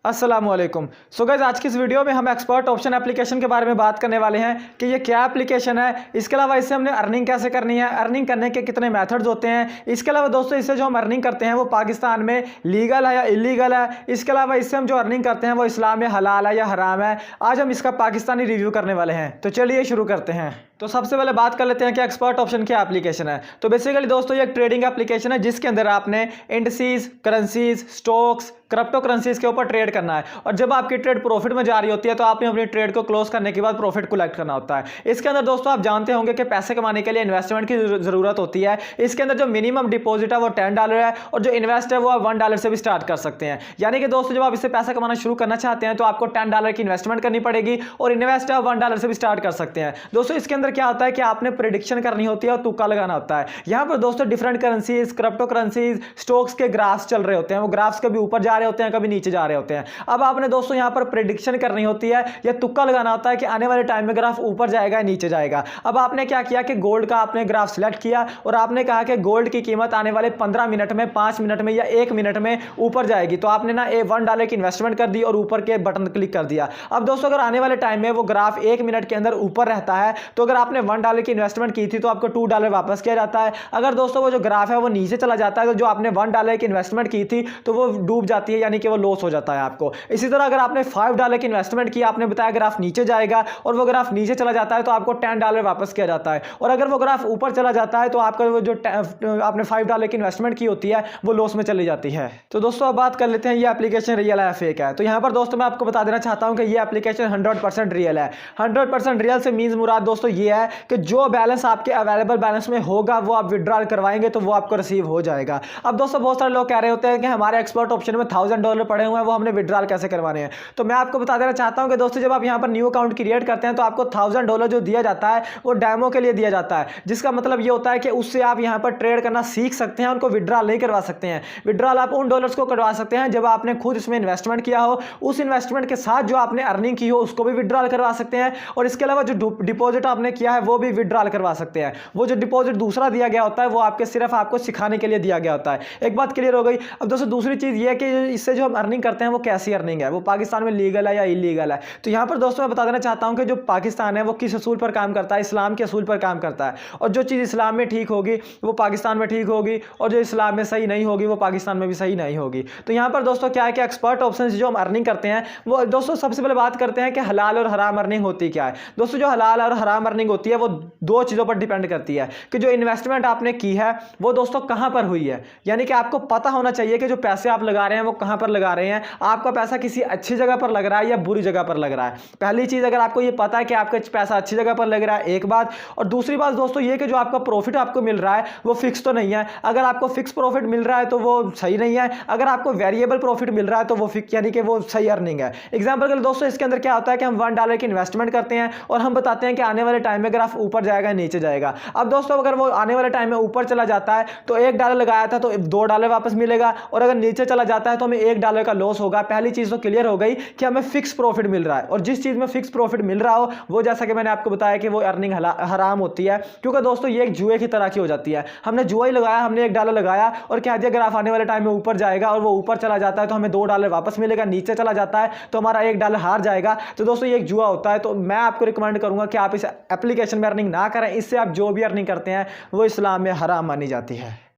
अस्सलामुअलैकुम। So guys, आज की इस वीडियो में हम एक्सपर्ट ऑप्शन एप्लीकेशन के बारे में बात करने वाले हैं कि ये क्या एप्लीकेशन है, इसके अलावा इससे हमने अर्निंग कैसे करनी है, अर्निंग करने के कितने मेथड्स होते हैं, इसके अलावा दोस्तों इससे जो हम अर्निंग करते हैं वो पाकिस्तान में लीगल है या इलीगल है, इसके अलावा इससे हम जो अर्निंग करते हैं वो इस्लाम में हलाल है या हराम है। आज हम इसका पाकिस्तानी रिव्यू करने वाले हैं, तो चलिए शुरू करते हैं। तो सबसे पहले बात कर लेते हैं कि एक्सपर्ट ऑप्शन क्या एप्लीकेशन है। तो बेसिकली दोस्तों ये एक ट्रेडिंग एप्लीकेशन है जिसके अंदर आपने indices, currencies, stocks, crypto currencies के ऊपर ट्रेड करना है और जब आपकी ट्रेड प्रॉफिट में जा रही होती है तो आपने अपनी ट्रेड को क्लोज करने के बाद प्रॉफिट कलेक्ट करना होता है। इसके अंदर दोस्तों आप जानते होंगे कि पैसे कमाने के लिए इन्वेस्टमेंट की जरूरत होती है। इसके अंदर जो मिनिमम डिपॉजिट है वो $10 है और जो इन्वेस्ट है वो आप $1 से भी स्टार्ट कर सकते हैं। यानी कि दोस्तों जब आप इससे पैसा कमाना शुरू करना चाहते हैं तो आपको $10 की इन्वेस्टमेंट करनी पड़ेगी और इन्वेस्ट आप $1 से भी स्टार्ट कर सकते हैं। दोस्तों इसके अंदर क्या होता है कि आपने प्रेडिक्शन करनी होती है और तुक्का लगाना होता है। यहाँ पर दोस्तों different currencies, crypto currencies, stocks के ग्राफ्स चल रहे होते हैं। वो ग्राफ्स कभी ऊपर जा रहे होते हैं, कभी नीचे जा रहे होते हैं। अब आपने दोस्तों यहाँ पर प्रेडिक्शन करनी होती है या तुक्का लगाना होता है कि आने वाले टाइम में ग्राफ ऊपर जाएगा या नीचे जाएगा। अब आपने क्या किया कि गोल्ड का आपने ग्राफ सिलेक्ट किया और आपने कहा कि गोल्ड की कीमत आने वाले 15 मिनट में, 5 मिनट में या 1 मिनट में ऊपर जाएगी। तो आपने ना $1 की इन्वेस्टमेंट कर दी और ऊपर के बटन क्लिक कर दिया। अब दोस्तों अगर आने वाले टाइम में वो ग्राफ 1 मिनट के अंदर ऊपर रहता है तो अगर आपने $1 की इन्वेस्टमेंट की थी तो आपको $2 वापस किया जाता है। अगर दोस्तों वो जो ग्राफ है वो नीचे चला जाता है तो जो आपने $1 की इन्वेस्टमेंट की थी तो वो डूब जाती है, यानी कि वो लॉस हो जाता है आपको। इसी तरह अगर आपने $5 की इन्वेस्टमेंट की, आपने बताया ग्राफ नीचे जाएगा और वो ग्राफ नीचे चला जाता है तो आपको $10 वापस किया जाता है। और अगर वो ग्राफ ऊपर चला जाता है तो आपका वो जो आपने $5 की इन्वेस्टमेंट की होती है वो लॉस में चली जाती है। तो दोस्तों अब बात कर लेते हैं ये एप्लीकेशन रियल है या फेक है। तो यहाँ पर दोस्तों मैं आपको बता देना चाहता हूँ कि ये एप्लीकेशन 100% रियल है। 100% रियल से मीन्स मुराद दोस्तों ये है कि जो बैलेंस आपके अवेलेबल बैलेंस में होगा वो आप विड्रॉल करवाएंगे तो वो आपको रिसीव हो जाएगा। अब दोस्तों बहुत सारे लोग कह रहे होते हैं कि हमारे एक्सपर्ट ऑप्शन में $1000 पड़े हुए हैं, वो हमने विड्रॉल कैसे करवाने हैं। तो मैं आपको बता देना चाहता हूं कि दोस्तों जब आप यहां पर न्यू अकाउंट क्रिएट करते हैं तो आपको $1000 जो दिया जाता है वो डेमो के लिए दिया जाता है, जिसका मतलब ये होता है कि उससे आप यहां पर ट्रेड करना सीख सकते हैं, उनको विड्रॉल नहीं करवा सकते हैं। विड्रॉल आप उन डॉलर्स को करवा सकते हैं जब आपने खुद इसमें इन्वेस्टमेंट किया हो, उस इन्वेस्टमेंट के साथ जो आपने अर्निंग की हो उसको भी विड्रॉल करवा सकते हैं और इसके अलावा जो डिपॉजिट आपने किया है वो भी विड्रॉल करवा सकते हैं। वो जो डिपॉजिट दूसरा दिया गया होता है वो आपके सिर्फ आपको सिखाने के लिए दिया गया होता है। एक बात क्लियर हो गई। अब दोस्तों दूसरी चीज ये है कि इससे जो हम अर्निंग करते हैं वो कैसी अर्निंग है, वो पाकिस्तान में लीगल है या इलीगल है। तो यहां पर दोस्तों मैं बता देना चाहता हूं कि जो पाकिस्तान है वो किस असूल पर काम करता है, इस्लाम के असूल पर काम करता है और जो चीज़ इस्लाम में ठीक होगी वो पाकिस्तान में ठीक होगी और जो इस्लाम में सही नहीं होगी वो पाकिस्तान में भी सही नहीं होगी। तो यहां पर दोस्तों क्या है कि एक्सपर्ट ऑप्शन जो हम अर्निंग करते हैं वो दोस्तों सबसे पहले बात करते हैं कि हलाल और हराम अर्निंग होती क्या है। दोस्तों जो हलाल और हराम अर्निंग होती है वो दो चीज़ों पर डिपेंड करती है कि जो इन्वेस्टमेंट आपने की है वो दोस्तों कहां पर हुई है। यानी कि आपको पता होना चाहिए कि जो पैसे आप लगा रहे हैं वो कहां पर लगा रहे हैं, आपका पैसा किसी अच्छी जगह पर लग रहा है या बुरी जगह पर लग रहा है। पहली चीज अगर आपको ये पता है कि आपका पैसा अच्छी जगह पर लग रहा है, एक बात। और दूसरी बात दोस्तों ये कि जो आपका प्रॉफिट आपको मिल रहा है वो फिक्स तो नहीं है। अगर आपको फिक्स प्रॉफिट मिल रहा है तो वो सही नहीं है, अगर आपको वेरिएबल प्रॉफिट मिल रहा है तो वो फिक्स, यानी कि वो सही अर्निंग है। एग्जांपल के लिए दोस्तों इसके अंदर क्या होता है कि हम $1 की इन्वेस्टमेंट करते हैं और हम बताते हैं कि आने वाले टाइम में ग्राफ ऊपर जाएगा नीचे जाएगा। अब दोस्तों अगर वो आने वाले टाइम में ऊपर चला जाता है तो $1 लगाया था तो $2 वापस मिलेगा और अगर नीचे चला जाता है तो हमें $1 का लॉस होगा। पहली चीज तो क्लियर हो गई कि हमें फिक्स प्रॉफिट मिल रहा है और जिस चीज में फिक्स प्रॉफिट मिल रहा हो वो, जैसा कि मैंने आपको बताया कि वो अर्निंग हराम होती है, क्योंकि दोस्तों ये एक जुए की तरह की हो जाती है। हमने जुआ ही लगाया, हमने $1 लगाया और कह दिया ग्राफ आने वाले टाइम में ऊपर जाएगा और वो ऊपर चला जाता है तो हमें $2 वापस मिलेगा, नीचे चला जाता है तो हमारा $1 हार जाएगा। तो दोस्तों ये एक जुआ होता है। तो मैं आपको रिकमेंड करूंगा कि आप इस एप्लीकेशन में अर्निंग ना करें, इससे आप जो भी अर्निंग करते हैं वो इस्लाम में हराम मानी जाती है।